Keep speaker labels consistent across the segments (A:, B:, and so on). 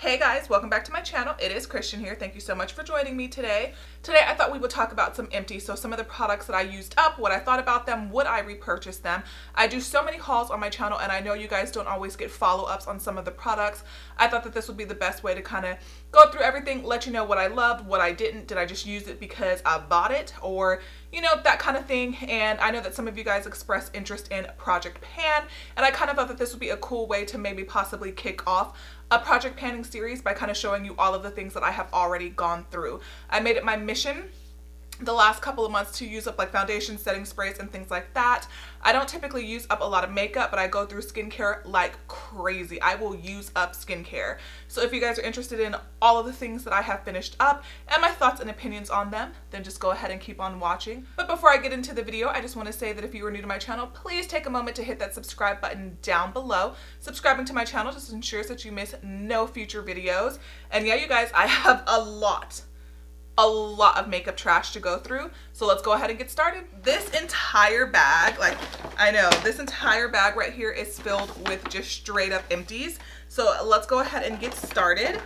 A: Hey guys, welcome back to my channel. It is Christian here. Thank you so much for joining me today. Today I thought we would talk about some empties, so some of the products that I used up, what I thought about them, would I repurchase them. I do so many hauls on my channel and I know you guys don't always get follow-ups on some of the products. I thought that this would be the best way to kind of go through everything, let you know what I loved, what I didn't. Did I just use it because I bought it, or you know, that kind of thing. And I know that some of you guys expressed interest in Project Pan, and I kind of thought that this would be a cool way to maybe possibly kick off a project panning series by kind of showing you all of the things that I have already gone through. I made it my mission the last couple of months to use up like foundation, setting sprays, and things like that. I don't typically use up a lot of makeup, but I go through skincare like crazy. I will use up skincare. So if you guys are interested in all of the things that I have finished up and my thoughts and opinions on them, then just go ahead and keep on watching. But before I get into the video, I just want to say that if you are new to my channel, please take a moment to hit that subscribe button down below. Subscribing to my channel just ensures that you miss no future videos. And yeah, you guys, I have a lot of makeup trash to go through, so let's go ahead and get started. This entire bag, like, I know this entire bag right here is filled with just straight up empties, so let's go ahead and get started.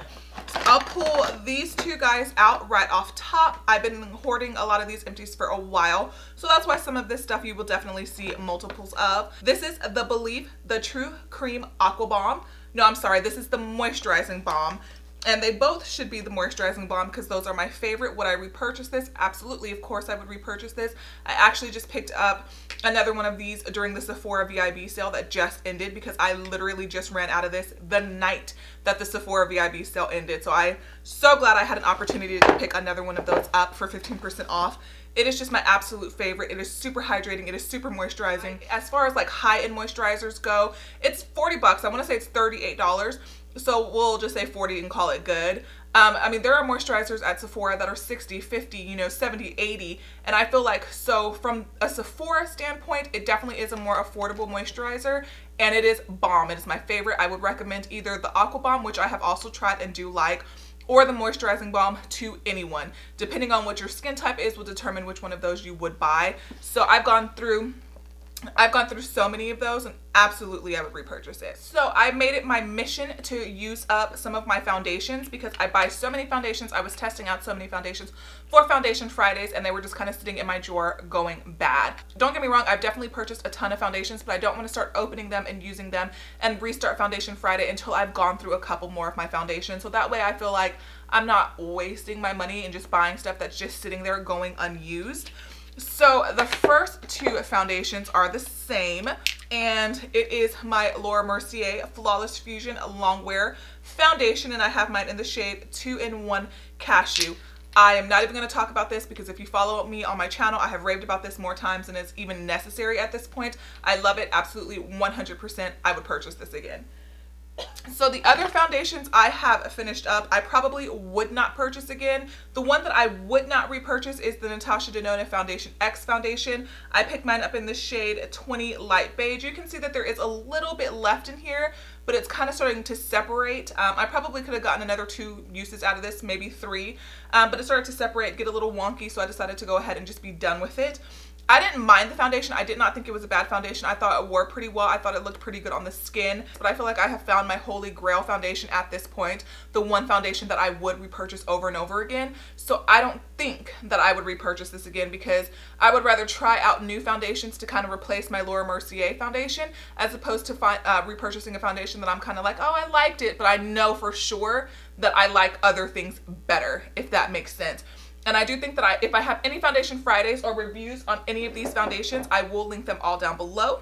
A: I'll pull these two guys out right off top. I've been hoarding a lot of these empties for a while, so that's why some of this stuff you will definitely see multiples of. This is the Believe the True Cream Aqua Balm. No, I'm sorry, this is the Moisturizing Balm. And they both should be the Moisturizing Balm because those are my favorite. Would I repurchase this? Absolutely, of course I would repurchase this. I actually just picked up another one of these during the Sephora VIB sale that just ended because I literally just ran out of this the night that the Sephora VIB sale ended. So I'm so glad I had an opportunity to pick another one of those up for 15% off. It is just my absolute favorite. It is super hydrating. It is super moisturizing. As far as like high-end moisturizers go, it's 40 bucks. I want to say it's $38. So we'll just say 40 and call it good. I mean, there are moisturizers at Sephora that are 60, 50, you know, 70, 80. And I feel like, so from a Sephora standpoint, it definitely is a more affordable moisturizer. And it is bomb. It is my favorite. I would recommend either the Aqua Balm, which I have also tried and do like, or the Moisturizing Balm to anyone. Depending on what your skin type is will determine which one of those you would buy. So I've gone through so many of those and absolutely I would repurchase it. So I made it my mission to use up some of my foundations because I buy so many foundations. I was testing out so many foundations for Foundation Fridays and they were just kind of sitting in my drawer going bad. Don't get me wrong, I've definitely purchased a ton of foundations, but I don't want to start opening them and using them and restart Foundation Friday until I've gone through a couple more of my foundations. So that way I feel like I'm not wasting my money and just buying stuff that's just sitting there going unused. So the first two foundations are the same, and it is my Laura Mercier Flawless Fusion Longwear Foundation, and I have mine in the shade 2-in-1 Cashew. I am not even going to talk about this because if you follow me on my channel, I have raved about this more times than is even necessary at this point. I love it, absolutely 100%. I would purchase this again. So the other foundations I have finished up, I probably would not purchase again. The one that I would not repurchase is the Natasha Denona Foundation X Foundation. I picked mine up in the shade 20 Light Beige. You can see that there is a little bit left in here, but it's kind of starting to separate. I probably could have gotten another 2 uses out of this, maybe 3, but it started to separate, get a little wonky, so I decided to go ahead and just be done with it. I didn't mind the foundation. I did not think it was a bad foundation. I thought it wore pretty well. I thought it looked pretty good on the skin, but I feel like I have found my holy grail foundation at this point, the one foundation that I would repurchase over and over again. So I don't think that I would repurchase this again because I would rather try out new foundations to kind of replace my Laura Mercier foundation as opposed to repurchasing a foundation that I'm kind of like, oh, I liked it, but I know for sure that I like other things better, if that makes sense. And I do think that if I have any Foundation Fridays or reviews on any of these foundations, I will link them all down below.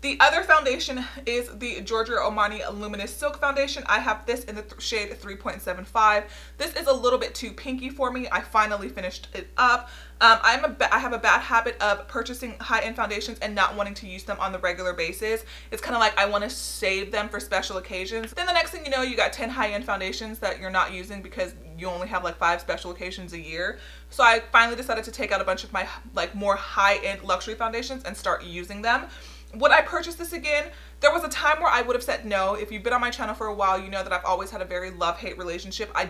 A: The other foundation is the Giorgio Armani Luminous Silk Foundation. I have this in the shade 3.75. This is a little bit too pinky for me. I finally finished it up. I have a bad habit of purchasing high-end foundations and not wanting to use them on the regular basis. It's kind of like I want to save them for special occasions. Then the next thing you know, you got 10 high-end foundations that you're not using because you only have like 5 special occasions a year. So I finally decided to take out a bunch of my like more high-end luxury foundations and start using them. Would I purchase this again? There was a time where I would have said no. If you've been on my channel for a while, you know that I've always had a very love-hate relationship. I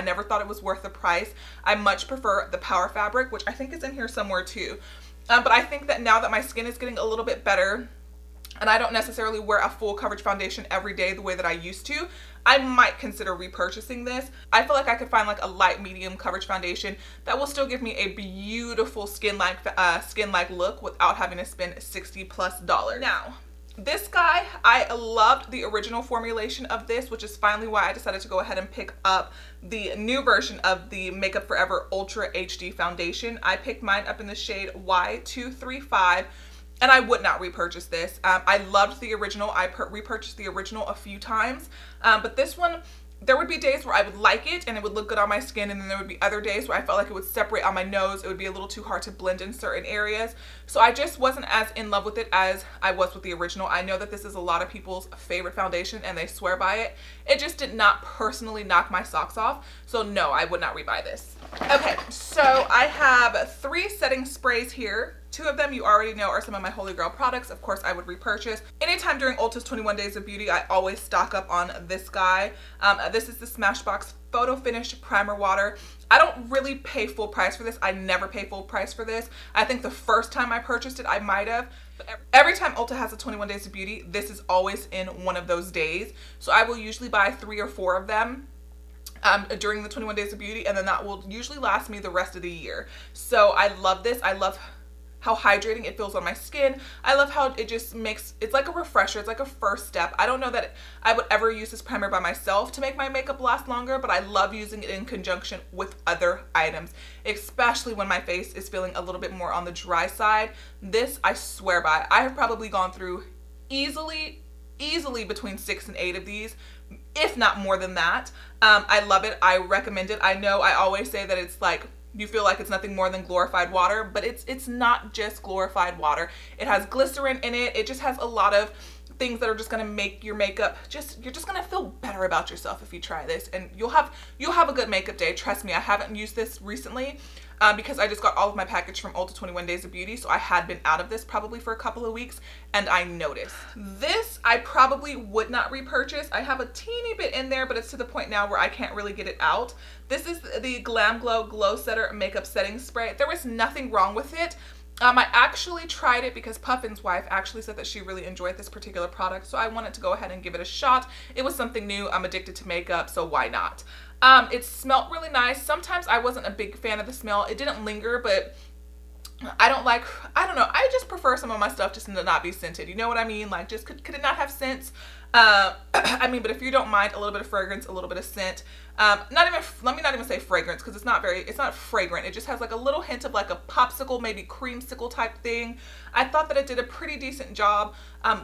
A: never thought it was worth the price. I much prefer the Power Fabric, which I think is in here somewhere too. But I think that now that my skin is getting a little bit better, and I don't necessarily wear a full coverage foundation every day the way that I used to, I might consider repurchasing this. I feel like I could find like a light medium coverage foundation that will still give me a beautiful skin-like look without having to spend $60+. Now, this guy, I loved the original formulation of this, which is finally why I decided to go ahead and pick up the new version of the Makeup Forever Ultra HD Foundation. I picked mine up in the shade Y235. And I would not repurchase this. I loved the original. I repurchased the original a few times. But this one, there would be days where I would like it and it would look good on my skin, and then there would be other days where I felt like it would separate on my nose. It would be a little too hard to blend in certain areas. So I just wasn't as in love with it as I was with the original. I know that this is a lot of people's favorite foundation and they swear by it. It just did not personally knock my socks off. So no, I would not rebuy this. Okay, so I have 3 setting sprays here. 2 of them you already know are some of my Holy Grail products. Of course, I would repurchase. Anytime during Ulta's 21 Days of Beauty, I always stock up on this guy. This is the Smashbox Photo Finish Primer Water. I don't really pay full price for this. I never pay full price for this. I think the first time I purchased it, I might have. But every time Ulta has a 21 Days of Beauty, this is always in one of those days. So I will usually buy 3 or 4 of them during the 21 Days of Beauty, and then that will usually last me the rest of the year. So I love this. I love how hydrating it feels on my skin. I love how it just makes, it's like a refresher. It's like a first step. I don't know that I would ever use this primer by myself to make my makeup last longer, but I love using it in conjunction with other items, especially when my face is feeling a little bit more on the dry side. This I swear by. I have probably gone through easily between 6 and 8 of these, if not more than that. I love it. I recommend it. I know I always say that it's like, you feel like it's nothing more than glorified water, but it's not just glorified water. It has glycerin in it. It just has a lot of things that are just gonna make your makeup you're just gonna feel better about yourself if you try this, and you'll have a good makeup day. Trust me, I haven't used this recently because I just got all of my package from Ulta 21 Days of Beauty, so I had been out of this probably for a couple of weeks, and I noticed. This I probably would not repurchase. I have a teeny bit in there, but it's to the point now where I can't really get it out. This is the Glam Glow Glow Setter Makeup Setting Spray. There was nothing wrong with it. I actually tried it because Puffin's wife actually said that she really enjoyed this particular product, so I wanted to go ahead and give it a shot. It was something new. I'm addicted to makeup, so why not? It smelled really nice. Sometimes I wasn't a big fan of the smell. It didn't linger, but I don't know. I just prefer some of my stuff just to not be scented. You know what I mean? Like, just could it not have scents? I mean, but if you don't mind a little bit of fragrance, a little bit of scent, let me not even say fragrance, because it's not fragrant. It just has like a little hint of like a popsicle, maybe creamsicle type thing. I thought that it did a pretty decent job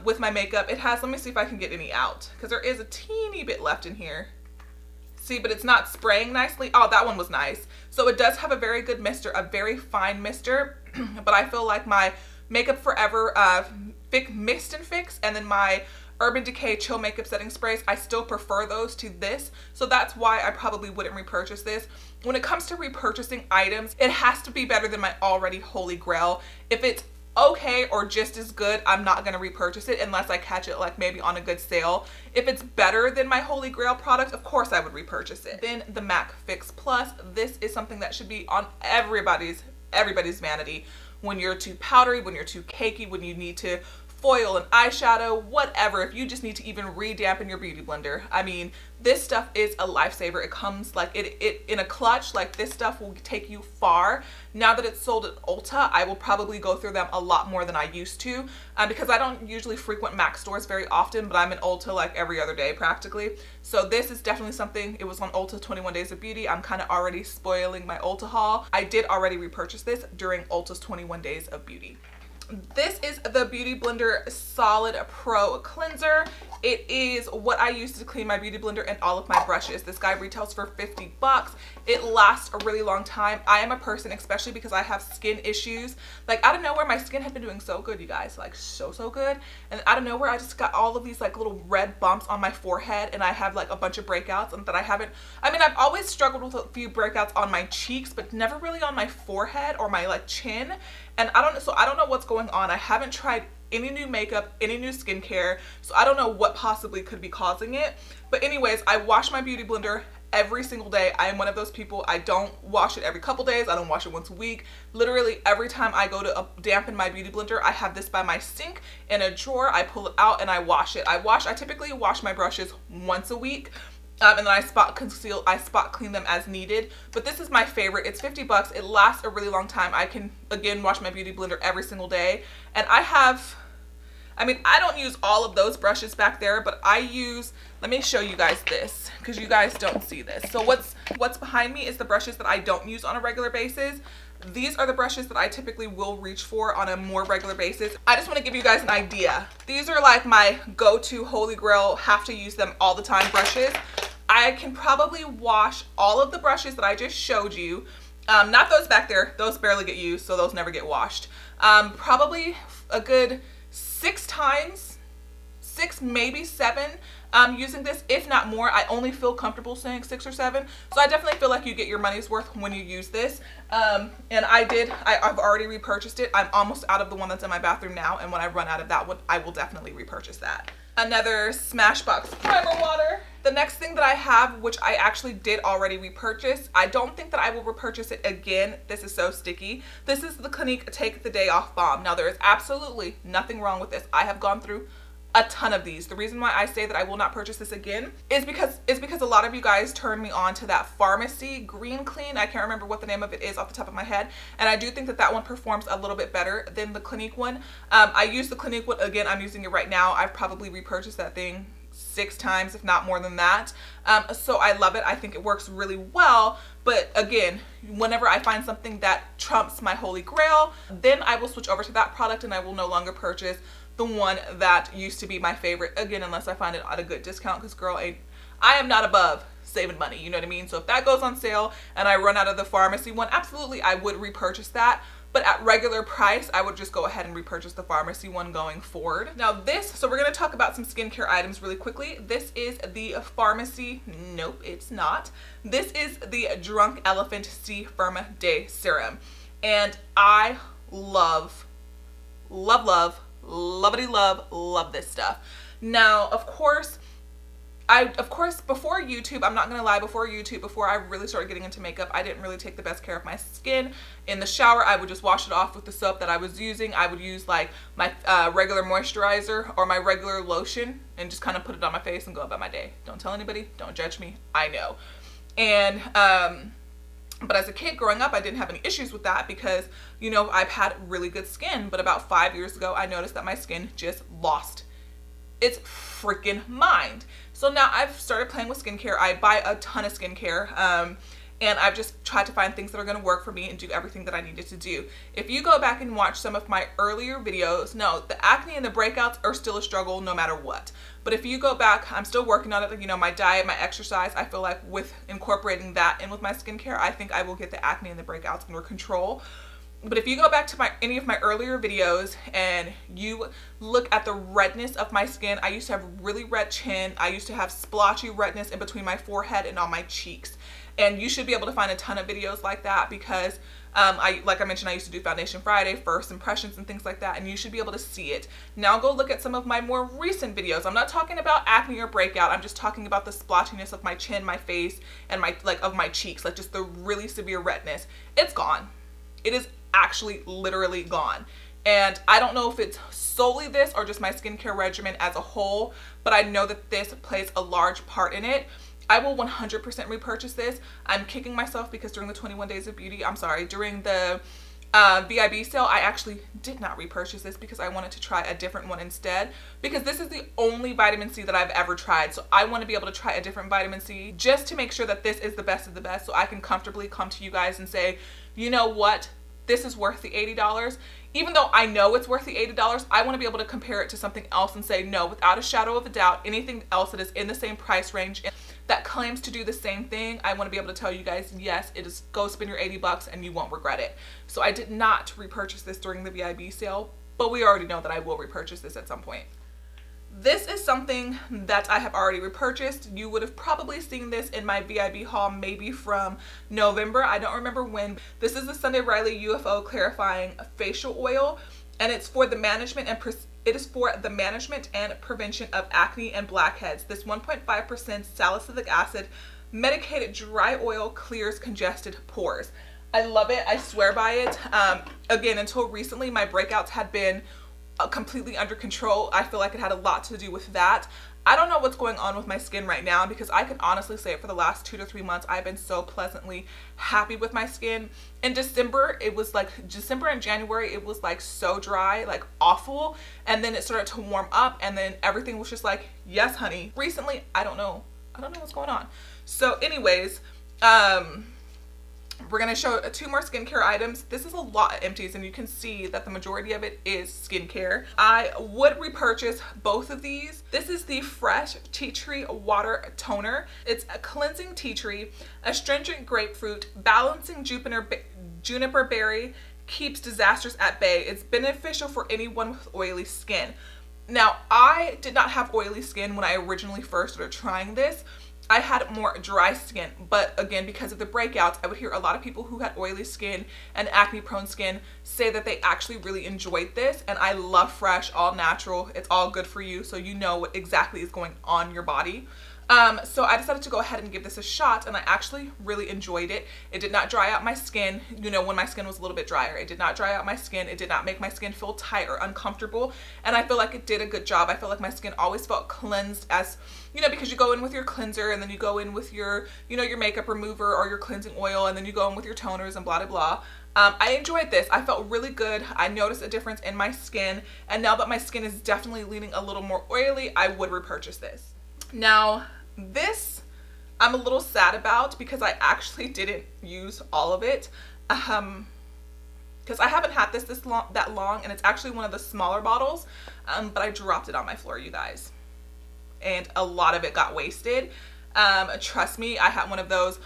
A: with my makeup. It has, let me see if I can get any out, because there is a teeny bit left in here. See, but it's not spraying nicely. Oh, that one was nice. So it does have a very good mister, a very fine mister, but I feel like my Makeup Forever Mist and Fix, and then my Urban Decay Chill Makeup Setting Sprays, I still prefer those to this. So that's why I probably wouldn't repurchase this. When it comes to repurchasing items, it has to be better than my already Holy Grail. If it's okay or just as good, I'm not going to repurchase it unless I catch it like maybe on a good sale. If it's better than my Holy Grail product, of course I would repurchase it. Then the MAC Fix Plus. This is something that should be on everybody's vanity. When you're too powdery, when you're too cakey, when you need to foil and eyeshadow, whatever, if you just need to even re-dampen your beauty blender. I mean, this stuff is a lifesaver. It comes like it in a clutch. Like, this stuff will take you far. Now that it's sold at Ulta, I will probably go through them a lot more than I used to because I don't usually frequent MAC stores very often, but I'm in Ulta like every other day practically. So this is definitely something. It was on Ulta 21 Days of Beauty. I'm kind of already spoiling my Ulta haul. I did already repurchase this during Ulta's 21 Days of Beauty. This is the Beauty Blender Solid Pro Cleanser. It is what I use to clean my beauty blender and all of my brushes. This guy retails for 50 bucks. It lasts a really long time. I am a person, especially because I have skin issues. Like, out of nowhere, my skin had been doing so good, you guys. Like, so good. And out of nowhere, I just got all of these like little red bumps on my forehead, and I have like a bunch of breakouts and that I haven't. I mean, I've always struggled with a few breakouts on my cheeks, but never really on my forehead or my like chin. And I don't know what's going on. I haven't tried any new makeup, any new skincare, so I don't know what possibly could be causing it. But anyways, I wash my beauty blender every single day. I am one of those people. I don't wash it every couple days. I don't wash it once a week. Literally every time I go to dampen my beauty blender, I have this by my sink in a drawer. I pull it out and I wash it. I typically wash my brushes once a week. And then I spot clean them as needed. But this is my favorite. It's 50 bucks. It lasts a really long time. I can, again, wash my beauty blender every single day. And I don't use all of those brushes back there, but let me show you guys this because you guys don't see this. So what's behind me is the brushes that I don't use on a regular basis. These are the brushes that I typically will reach for on a more regular basis. I just want to give you guys an idea. These are like my go-to holy grail, have to use them all the time brushes. I can probably wash all of the brushes that I just showed you. Not those back there. Those barely get used, so those never get washed. Probably a good 6 times, 6, maybe 7, using this, if not more. I only feel comfortable saying 6 or 7. So I definitely feel like you get your money's worth when you use this. And I've already repurchased it. I'm almost out of the one that's in my bathroom now. And when I run out of that one, I will definitely repurchase that. Another Smashbox primer water. The next thing that I have, which I actually did already repurchase, I don't think that I will repurchase it again. This is so sticky. This is the Clinique Take the Day Off Balm. Now there is absolutely nothing wrong with this. I have gone through a ton of these. The reason why I say that I will not purchase this again is because a lot of you guys turned me on to that Pharmacy Green Clean. I can't remember what the name of it is off the top of my head, and I do think that that one performs a little bit better than the Clinique one. I use the Clinique one, again, I'm using it right now. I've probably repurchased that thing 6 times, if not more than that. So I love it. I think it works really well. But again, whenever I find something that trumps my holy grail, then I will switch over to that product and I will no longer purchase the one that used to be my favorite, again, unless I find it at a good discount, because girl, I am not above saving money, you know what I mean? So if that goes on sale and I run out of the pharmacy one, absolutely I would repurchase that. But at regular price, I would just go ahead and repurchase the pharmacy one going forward. Now so we're gonna talk about some skincare items really quickly. This is the Pharmacy, nope, it's not. This is the Drunk Elephant C Firm Day Serum. And I love this stuff. Now, of course, before YouTube, I'm not gonna lie, before I really started getting into makeup, I didn't really take the best care of my skin. In the shower, I would just wash it off with the soap that I was using. I would use like my regular moisturizer or my regular lotion and just kind of put it on my face and go about my day. Don't tell anybody, don't judge me, I know. And but as a kid growing up, I didn't have any issues with that because, you know, I've had really good skin. But about 5 years ago, I noticed that my skin just lost its freaking mind. So now I've started playing with skincare. I buy a ton of skincare. And I've just tried to find things that are going to work for me and do everything that I needed to do. If you go back and watch some of my earlier videos, no, the acne and the breakouts are still a struggle no matter what. But if you go back, I'm still working on it. You know, my diet, my exercise, I feel like with incorporating that in with my skincare, I think I will get the acne and the breakouts under control. But if you go back to any of my earlier videos and you look at the redness of my skin, I used to have really red chin. I used to have splotchy redness in between my forehead and on my cheeks. And you should be able to find a ton of videos like that because like I mentioned, I used to do Foundation Friday, first impressions and things like that, and you should be able to see it. Now go look at some of my more recent videos. I'm not talking about acne or breakout. I'm just talking about the splotchiness of my chin, my face, and of my cheeks, like just the really severe redness. It's gone. It is actually literally gone. And I don't know if it's solely this or just my skincare regimen as a whole, but I know that this plays a large part in it. I will 100% repurchase this. I'm kicking myself because during the 21 Days of Beauty, during the VIB sale, I actually did not repurchase this because I wanted to try a different one instead, because this is the only vitamin C that I've ever tried. So I want to be able to try a different vitamin C just to make sure that this is the best of the best, so I can comfortably come to you guys and say, you know what, this is worth the $80. Even though I know it's worth the $80, I want to be able to compare it to something else and say, no, without a shadow of a doubt, anything else that is in the same price range that claims to do the same thing, I want to be able to tell you guys, yes, it is, go spend your 80 bucks and you won't regret it. So I did not repurchase this during the VIB sale, but we already know that I will repurchase this at some point. This is something that I have already repurchased. You would have probably seen this in my VIB haul maybe from November. I don't remember when. This is the Sunday Riley UFO Clarifying Facial Oil, and it's for the management and prevention of acne and blackheads. This 1.5% salicylic acid Medicated Dry Oil Clears Congested Pores. I love it. I swear by it. Again, until recently, my breakouts had been completely under control. I feel like it had a lot to do with that. I don't know what's going on with my skin right now, because I can honestly say for the last 2 to 3 months, I've been so pleasantly happy with my skin. In December, it was like, December and January, it was like so dry, like awful. And then it started to warm up, and then everything was just like, yes, honey. Recently, I don't know what's going on. So anyways, we're going to show 2 more skincare items. This is a lot of Empties, and you can see that the majority of it is skincare. I would repurchase both of these. This is the Fresh Tea Tree Water Toner. It's a cleansing tea tree, astringent grapefruit, balancing juniper berry, keeps disasters at bay. It's beneficial for anyone with oily skin. Now, I did not have oily skin when I originally first started trying this. I had more dry skin, but again, because of the breakouts, I would hear a lot of people who had oily skin and acne prone skin say that they actually really enjoyed this. And I love Fresh, all natural. It's all good for you, so you know what exactly is going on your body. So I decided to go ahead and give this a shot, and I actually really enjoyed it. It did not dry out my skin, you know, when my skin was a little bit drier. It did not dry out my skin. It did not make my skin feel tight or uncomfortable, and I feel like it did a good job. I feel like my skin always felt cleansed, as, you know, because you go in with your cleanser, and then you go in with your, you know, your makeup remover or your cleansing oil, and then you go in with your toners and blah, blah, blah. I enjoyed this. I felt really good. I noticed a difference in my skin, and now that my skin is definitely leaning a little more oily, I would repurchase this. Now, this I'm a little sad about, because I actually didn't use all of it, because I haven't had this that long, and it's actually one of the smaller bottles, but I dropped it on my floor, you guys, and a lot of it got wasted. Trust me, I had one of those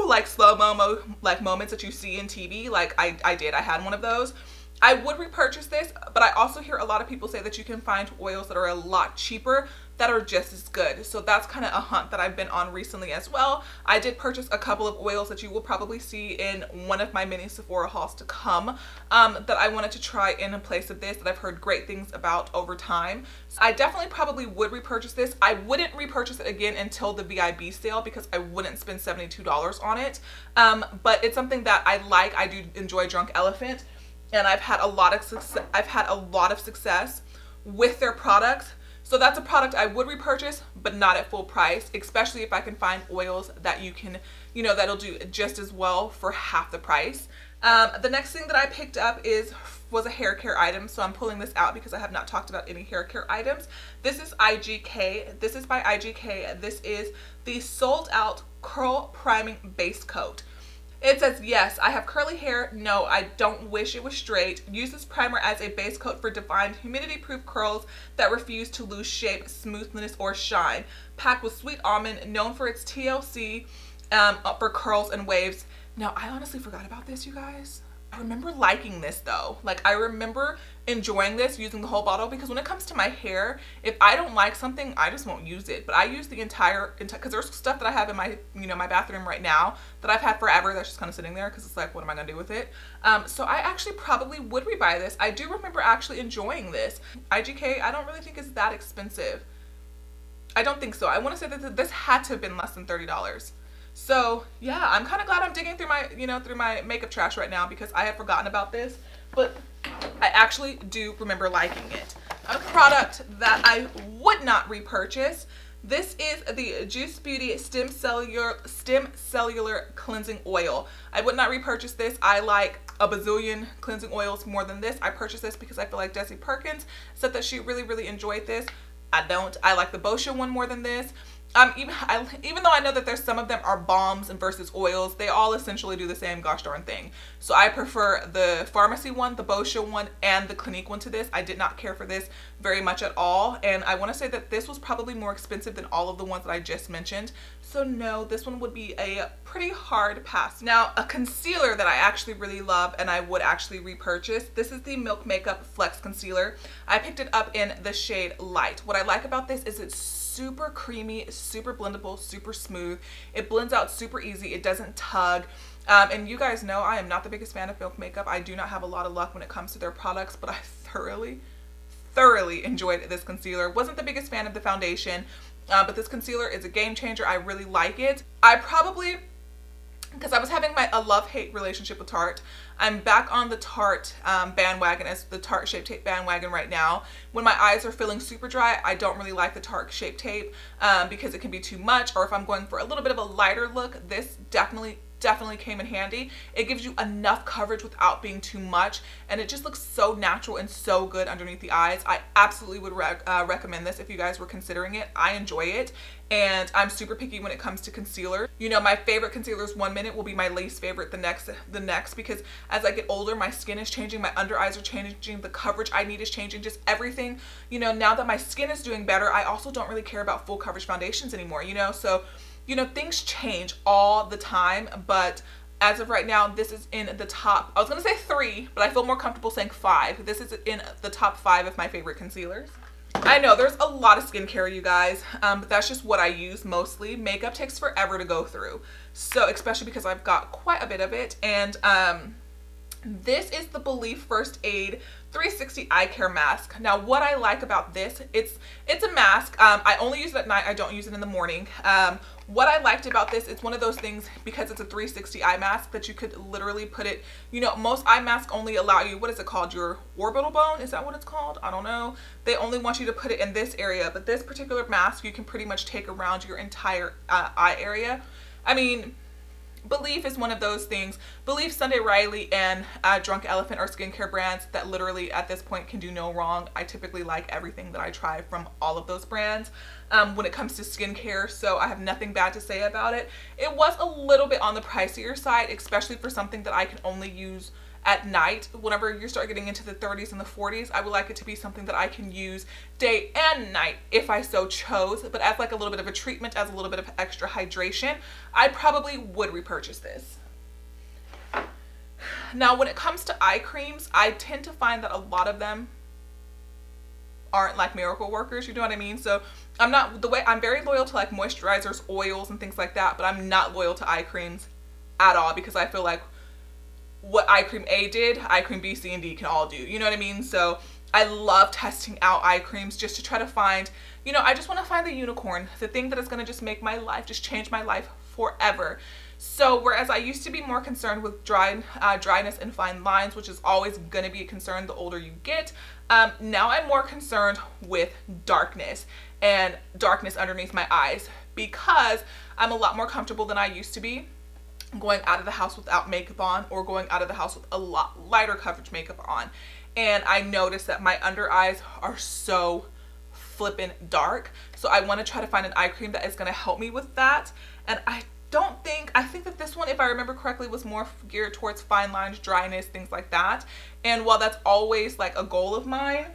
A: like slow-mo like moments that you see in TV. Like I had one of those. I would repurchase this, but I also hear a lot of people say that you can find oils that are a lot cheaper that are just as good. So that's kind of a hunt that I've been on recently as well. I did purchase a couple of oils that you will probably see in one of my mini Sephora hauls to come, that I wanted to try in place of this, that I've heard great things about over time. So I definitely probably would repurchase this. I wouldn't repurchase it again until the VIB sale, because I wouldn't spend $72 on it. But it's something that I like. I do enjoy Drunk Elephant, and I've had a lot of success with their products. So that's a product I would repurchase, but not at full price, especially if I can find oils that you can, you know, that'll do just as well for half the price. The next thing that I picked up was a hair care item. So I'm pulling this out because I have not talked about any hair care items. This is IGK. This is by IGK. This is the Sold Out Curl Priming Base Coat. It says, yes, I have curly hair. No, I don't wish it was straight. Use this primer as a base coat for defined humidity-proof curls that refuse to lose shape, smoothness, or shine. Packed with sweet almond, known for its TLC for curls and waves. Now, I honestly forgot about this, you guys. I remember liking this though. Like, I remember enjoying this, using the whole bottle, because when it comes to my hair, if I don't like something, I just won't use it. But I use the entire, because there's stuff that I have in my, you know, my bathroom right now that I've had forever that's just kind of sitting there, because it's like, what am I gonna do with it? So I actually probably would rebuy this. I do remember actually enjoying this. IGK, I don't really think it's that expensive. I don't think so. I want to say that this had to have been less than $30. So yeah, I'm kind of glad I'm digging through my, you know, through my makeup trash right now, because I had forgotten about this, but I actually do remember liking it. A product that I would not repurchase. This is the Juice Beauty Stem Cellular Cleansing Oil. I would not repurchase this. I like a bazillion cleansing oils more than this. I purchased this because I feel like Desi Perkins said that she really enjoyed this. I don't. I like the Boscia one more than this. Even though I know that there's some of them are balms and versus oils, they all essentially do the same gosh darn thing. So I prefer the pharmacy one, the Boscia one, and the Clinique one to this. I did not care for this very much at all, and I want to say that this was probably more expensive than all of the ones that I just mentioned. So no, this one would be a pretty hard pass. Now, a concealer that I actually really love and I would actually repurchase. This is the Milk Makeup Flex Concealer. I picked it up in the shade Light. What I like about this is it's super creamy, super blendable, super smooth. It blends out super easy. It doesn't tug. And you guys know I am not the biggest fan of Milk Makeup. I do not have a lot of luck when it comes to their products, but I thoroughly enjoyed this concealer. Wasn't the biggest fan of the foundation, but this concealer is a game changer. I really like it. I probably, because I was having a love-hate relationship with Tarte. I'm back on the Tarte bandwagon, as the Tarte Shape Tape bandwagon right now. When my eyes are feeling super dry, I don't really like the Tarte Shape Tape because it can be too much, or if I'm going for a little bit of a lighter look, this definitely came in handy. It gives you enough coverage without being too much, and it just looks so natural and so good underneath the eyes. I absolutely would recommend this if you guys were considering it. I enjoy it, and I'm super picky when it comes to concealer. You know, my favorite concealers one minute will be my least favorite the next, because as I get older, my skin is changing, my under eyes are changing, the coverage I need is changing, just everything. You know, now that my skin is doing better, I also don't really care about full coverage foundations anymore, you know? So, you know, things change all the time, but as of right now, this is in the top, I was gonna say 3, but I feel more comfortable saying 5. This is in the top 5 of my favorite concealers. I know there's a lot of skincare, you guys, but that's just what I use mostly. Makeup takes forever to go through, so especially because I've got quite a bit of it. And this is the Belief First Aid 360 Eye Care Mask. Now, what I like about this, it's a mask. I only use it at night. I don't use it in the morning. What I liked about this, it's one of those things, because it's a 360 eye mask, that you could literally put it, you know, most eye masks only allow you, what is it called, your orbital bone? Is that what it's called? I don't know. They only want you to put it in this area, but this particular mask you can pretty much take around your entire eye area. I mean, Belief is one of those things. Belief, Sunday Riley, and Drunk Elephant are skincare brands that literally at this point can do no wrong. I typically like everything that I try from all of those brands when it comes to skincare, so I have nothing bad to say about it. It was a little bit on the pricier side, especially for something that I can only use at night. Whenever you start getting into the 30s and the 40s, I would like it to be something that I can use day and night if I so chose, but as like a little bit of a treatment, as a little bit of extra hydration, I probably would repurchase this. Now, when it comes to eye creams, I tend to find that a lot of them aren't like miracle workers, you know what I mean? So I'm very loyal to like moisturizers, oils, and things like that, but I'm not loyal to eye creams at all, because I feel like what eye cream A did, eye cream B, C, and D can all do, you know what I mean? So I love testing out eye creams just to try to find, you know, I just want to find the unicorn, the thing that is going to just make my life, just change my life forever. So whereas I used to be more concerned with dryness and fine lines, which is always going to be a concern the older you get, now I'm more concerned with darkness and darkness underneath my eyes, because I'm a lot more comfortable than I used to be going out of the house without makeup on, or going out of the house with a lot lighter coverage makeup on. And I noticed that my under eyes are so flippin' dark, so I want to try to find an eye cream that is going to help me with that. And I think that this one, if I remember correctly, was more geared towards fine lines, dryness, things like that. And while that's always like a goal of mine,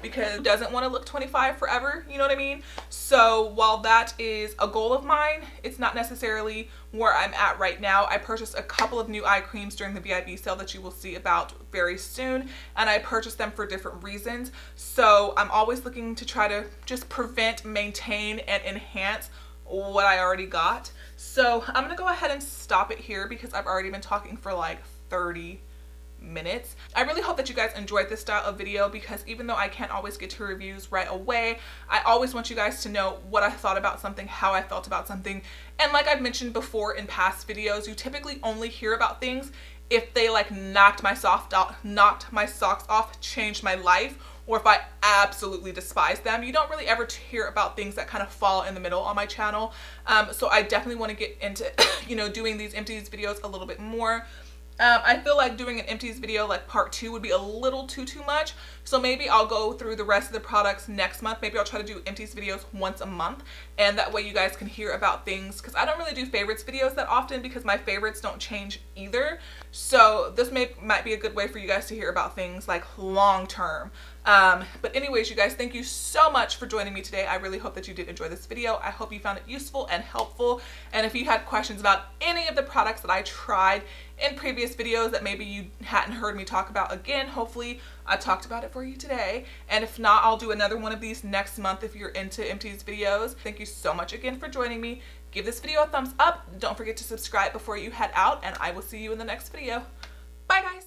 A: because it doesn't want to look 25 forever, you know what I mean? So while that is a goal of mine, it's not necessarily where I'm at right now. I purchased a couple of new eye creams during the VIB sale that you will see about very soon, and I purchased them for different reasons. So I'm always looking to try to just prevent, maintain, and enhance what I already got. So I'm gonna go ahead and stop it here, because I've already been talking for like 30 minutes. I really hope that you guys enjoyed this style of video, because even though I can't always get to reviews right away, I always want you guys to know what I thought about something, how I felt about something. And like I've mentioned before in past videos, you typically only hear about things if they like knocked my socks off, changed my life, or if I absolutely despise them. You don't really ever hear about things that kind of fall in the middle on my channel. So I definitely want to get into you know, doing these empties videos a little bit more. I feel like doing an empties video like part 2 would be a little too much, so maybe I'll go through the rest of the products next month. Maybe I'll try to do empties videos once a month, and that way you guys can hear about things, because I don't really do favorites videos that often, because my favorites don't change either. So this might be a good way for you guys to hear about things like long term. But anyways, you guys, thank you so much for joining me today. I really hope that you did enjoy this video. I hope you found it useful and helpful. And if you had questions about any of the products that I tried in previous videos that maybe you hadn't heard me talk about, again, hopefully I talked about it for you today. And if not, I'll do another one of these next month if you're into empties videos. Thank you so much again for joining me. Give this video a thumbs up. Don't forget to subscribe before you head out, and I will see you in the next video. Bye, guys.